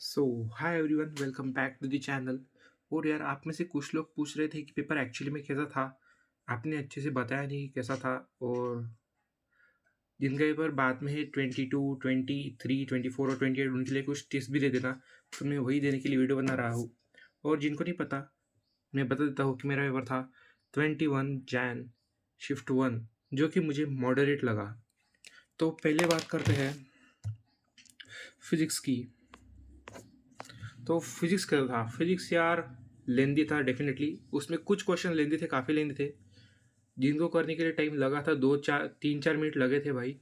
So hi everyone, welcome back to the channel. और यार, आप में से कुछ लोग पूछ रहे थे कि पेपर एक्चुअली में कैसा था। आपने अच्छे से बताया नहीं कि कैसा था। और जिनका पेपर बाद में है 22, 23, 24 और 28, उनके लिए कुछ टिप्स भी दे देना। तो मैं वही देने के लिए वीडियो बना रहा हूँ। और जिनको नहीं पता, मैं बता देता हूँ कि मेरा पेपर था 21 जैन शिफ्ट 1, जो कि मुझे मॉडरेट लगा। तो पहले बात करते हैं फिजिक्स की। तो फिजिक्स का था, फिजिक्स यार लेंदी था डेफिनेटली। उसमें कुछ क्वेश्चन लेंदी थे, काफ़ी लेंदी थे, जिनको करने के लिए टाइम लगा था 2 4 3 4 मिनट लगे थे भाई,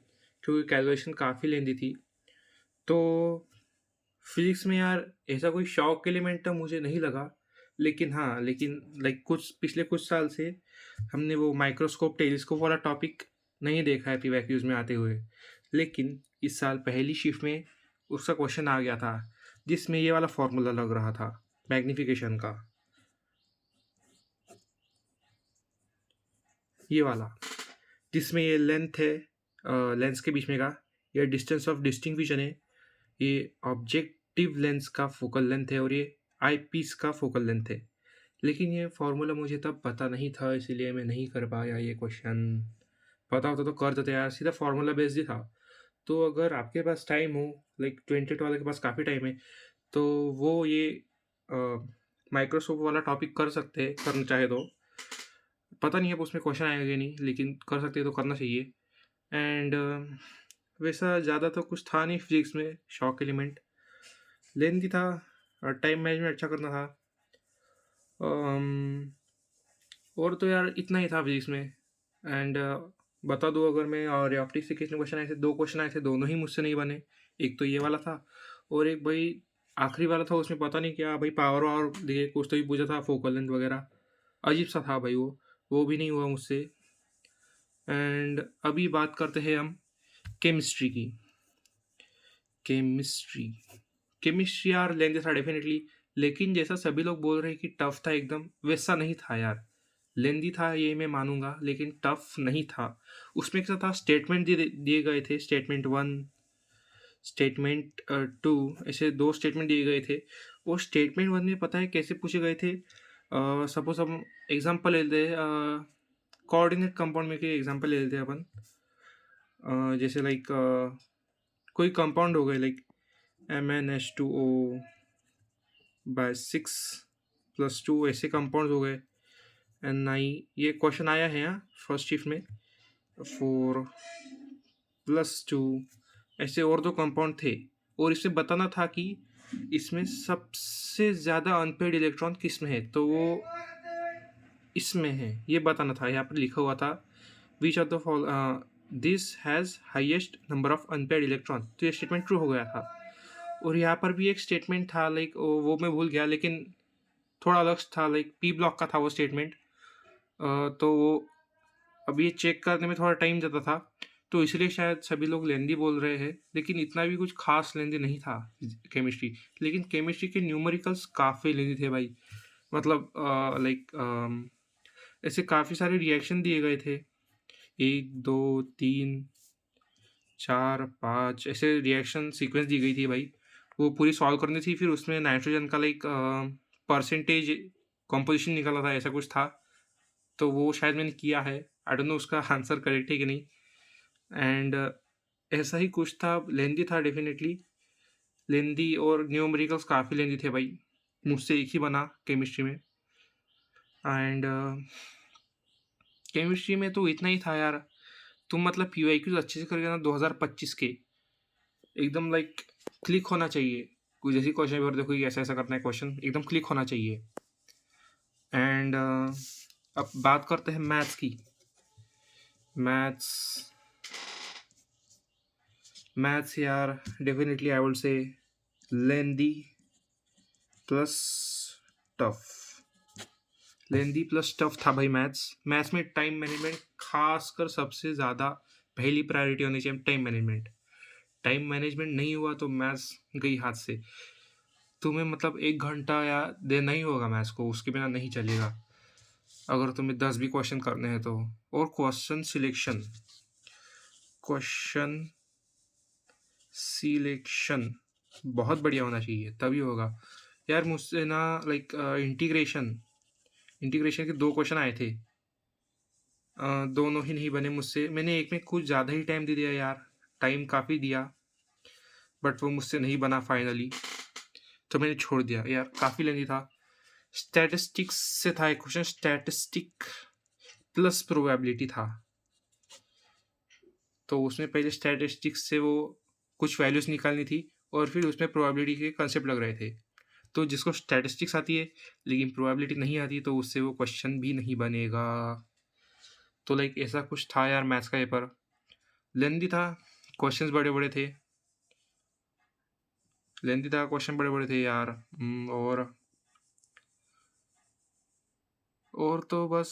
क्योंकि कैलकुलेशन काफ़ी लेंदी थी। तो फिजिक्स में यार ऐसा कोई शौक एलिमेंट तो मुझे नहीं लगा। लेकिन हाँ, लेकिन लाइक कुछ पिछले कुछ साल से हमने वो माइक्रोस्कोप टेलीस्कोप वाला टॉपिक नहीं देखा है पीवाईक्यूज में आते हुए। लेकिन इस साल पहली शिफ्ट में उसका क्वेश्चन आ गया था, जिसमें ये वाला फॉर्मूला लग रहा था मैग्निफिकेशन का, ये वाला, जिसमें ये लेंथ है, लेंस के बीच में का, ये डिस्टेंस ऑफ डिस्टिंग्विशन है, ये ऑब्जेक्टिव लेंस का फोकल लेंथ है, और ये आई पीस का फोकल लेंथ है। लेकिन ये फार्मूला मुझे तब पता नहीं था, इसीलिए मैं नहीं कर पाया ये क्वेश्चन। पता होता तो कर देते यार, सीधा फार्मूला बेस्ड ही था। तो अगर आपके पास टाइम हो, लाइक 28 वाले के पास काफ़ी टाइम है, तो वो ये माइक्रोस्कोप वाला टॉपिक कर सकते हैं, करना चाहे तो। पता नहीं अब उसमें क्वेश्चन आएगा कि नहीं, लेकिन कर सकते हैं तो करना चाहिए। एंड वैसा ज़्यादा तो कुछ था नहीं फिजिक्स में शॉक एलिमेंट। लेंथी था और टाइम मैनेजमेंट अच्छा करना था। अम, और तो यार इतना ही था फिजिक्स में। एंड बता दूँ, अगर मैं और ऑप्टिक्स से कितने क्वेश्चन आए थे, 2 क्वेश्चन आए थे, दोनों ही मुझसे नहीं बने। एक तो ये वाला था, और एक भाई आखिरी वाला था, उसमें पता नहीं क्या भाई पावर और दिए कुछ तो भी पूछा था, फोकल लेंथ वगैरह। अजीब सा था भाई वो भी नहीं हुआ मुझसे। एंड अभी बात करते हैं हम केमिस्ट्री की। केमिस्ट्री केमिस्ट्री यार लेंदी था डेफिनेटली। लेकिन जैसा सभी लोग बोल रहे हैं कि टफ था एकदम, वैसा नहीं था यार। लेंदी था ये मैं मानूंगा, लेकिन टफ नहीं था। उसमें क्या था, स्टेटमेंट दिए दिए गए थे, स्टेटमेंट 1, स्टेटमेंट 2, ऐसे 2 स्टेटमेंट दिए गए थे। वो स्टेटमेंट 1 में पता है कैसे पूछे गए थे। सपोज हम एग्जांपल ले लेते हैं, कोऑर्डिनेट कंपाउंड में के एग्जांपल ले लेते हैं अपन। जैसे लाइक कोई कंपाउंड हो गए, लाइक MnH2O बाय 6+2, ऐसे कंपाउंड हो गए। Ni, ये क्वेश्चन आया है यहाँ फर्स्ट शिफ्ट में। 4+2, ऐसे और 2 कंपाउंड थे, और इसे बताना था कि इसमें सबसे ज़्यादा अनपेड इलेक्ट्रॉन किस में है, तो वो इसमें है, ये बताना था। यहाँ पर लिखा हुआ था which of the this has highest number of unpaired electron, तो ये स्टेटमेंट ट्रू हो गया था। और यहाँ पर भी एक स्टेटमेंट था, लाइक वो मैं भूल गया, लेकिन थोड़ा अलग था, लाइक पी ब्लॉक का था वो स्टेटमेंट। तो वो अब ये चेक करने में थोड़ा टाइम जाता था, तो इसलिए शायद सभी लोग लेंदी बोल रहे हैं। लेकिन इतना भी कुछ खास लेंदी नहीं था केमिस्ट्री। लेकिन केमिस्ट्री के न्यूमेरिकल्स काफ़ी लेंदी थे भाई। मतलब लाइक ऐसे काफ़ी सारे रिएक्शन दिए गए थे, 1 2 3 4 5 ऐसे रिएक्शन सीक्वेंस दी गई थी भाई। वो पूरी सॉल्व करनी थी, फिर उसमें नाइट्रोजन का लाइक परसेंटेज कॉम्पोजिशन निकला था, ऐसा कुछ था। तो वो शायद मैंने किया है, आई डोंट नो उसका आंसर करेक्ट है कि नहीं। एंड ऐसा ही कुछ था, लेंदी था डेफिनेटली। लेंदी और न्यूमेरिकल्स काफ़ी लेंदी थे भाई, मुझसे एक ही बना केमिस्ट्री में। एंड केमिस्ट्री में तो इतना ही था यार। तुम मतलब पीवाईक्यूज अच्छे से करके ना 2025 के, एकदम लाइक क्लिक होना चाहिए। कोई जैसी क्वेश्चन पेपर देखो कि ऐसा ऐसा करना है, क्वेश्चन एकदम क्लिक होना चाहिए। एंड अब बात करते हैं मैथ्स की। मैथ्स मैथ्स यार definitely I would say lengthy plus tough. Lengthy plus tough था भाई मैथ्स। मैथ्स में टाइम मैनेजमेंट खासकर सबसे ज़्यादा पहली प्रायोरिटी होनी चाहिए, टाइम मैनेजमेंट। टाइम मैनेजमेंट नहीं हुआ तो मैथ्स गई हाथ से। तुम्हें मतलब 1 घंटा या देना ही होगा मैथ्स को, उसके बिना नहीं चलेगा, अगर तुम्हें 10 भी क्वेश्चन करने हैं तो। और क्वेश्चन सिलेक्शन बहुत बढ़िया होना चाहिए, तभी होगा। यार मुझसे ना लाइक इंटीग्रेशन के 2 क्वेश्चन आए थे। दोनों ही नहीं बने मुझसे। मैंने एक में कुछ ज़्यादा ही टाइम दे दिया यार, टाइम काफ़ी दिया, बट वो मुझसे नहीं बना फाइनली, तो मैंने छोड़ दिया यार, काफ़ी लेंदी था। स्टैटिस्टिक्स से था एक क्वेश्चन, स्टैटिस्टिक प्लस प्रोबेबिलिटी था। तो उसमें पहले स्टैटिस्टिक्स से वो कुछ वैल्यूज़ निकालनी थी और फिर उसमें प्रोबेबिलिटी के कंसेप्ट लग रहे थे। तो जिसको स्टैटिस्टिक्स आती है लेकिन प्रोबेबिलिटी नहीं आती, तो उससे वो क्वेश्चन भी नहीं बनेगा। तो लाइक ऐसा कुछ था यार मैथ्स का पेपर। लेंदी था, क्वेश्चंस बड़े-बड़े थे। लेंदी था, क्वेश्चन बड़े-बड़े थे यार। और तो बस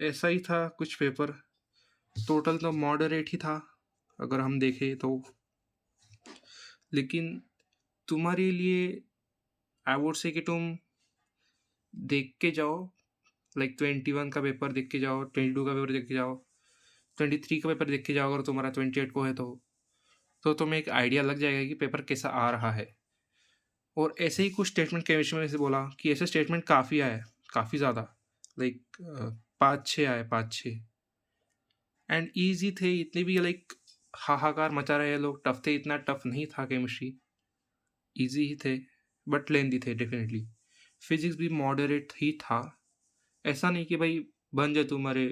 ऐसा ही था कुछ पेपर। टोटल तो मॉडरेट ही था अगर हम देखें तो। लेकिन तुम्हारे लिए आई वुड से कि तुम देख के जाओ, लाइक 21 का पेपर देख के जाओ, 22 का पेपर देख के जाओ, 23 का पेपर देख के जाओ। अगर तुम्हारा 28 को है तो तुम्हें एक आइडिया लग जाएगा कि पेपर कैसा आ रहा है। और ऐसे ही कुछ स्टेटमेंट केमिस्ट्री में से बोला कि ऐसे स्टेटमेंट काफ़ी आए, काफ़ी ज़्यादा, लाइक 5-6 आए, 5-6 एंड ईजी थे इतने भी, लाइक हाहाकार मचा रहे लोग, टफ थे, इतना टफ नहीं था केमिस्ट्री, इजी ही थे बट लेंदी थे डेफिनेटली। फिजिक्स भी मॉडरेट ही था, ऐसा नहीं कि भाई बन जाए तुम्हारे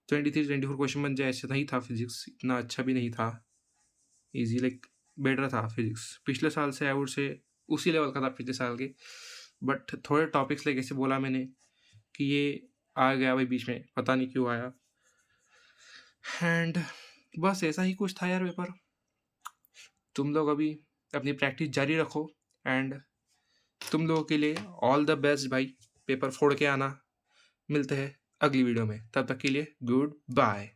23-24 क्वेश्चन बन जाए, ऐसा नहीं था। फिजिक्स इतना अच्छा भी नहीं था, इजी लाइक बेटर था फिजिक्स पिछले साल से, आई वुड से उसी लेवल का था पिछले साल के। बट थोड़े टॉपिक्स लाइक ऐसे बोला मैंने कि ये आ गया भाई बीच में, पता नहीं क्यों आया। एंड बस ऐसा ही कुछ था यार पेपर। तुम लोग अभी अपनी प्रैक्टिस जारी रखो एंड तुम लोगों के लिए ऑल द बेस्ट भाई। पेपर फोड़ के आना। मिलते हैं अगली वीडियो में, तब तक के लिए गुड बाय।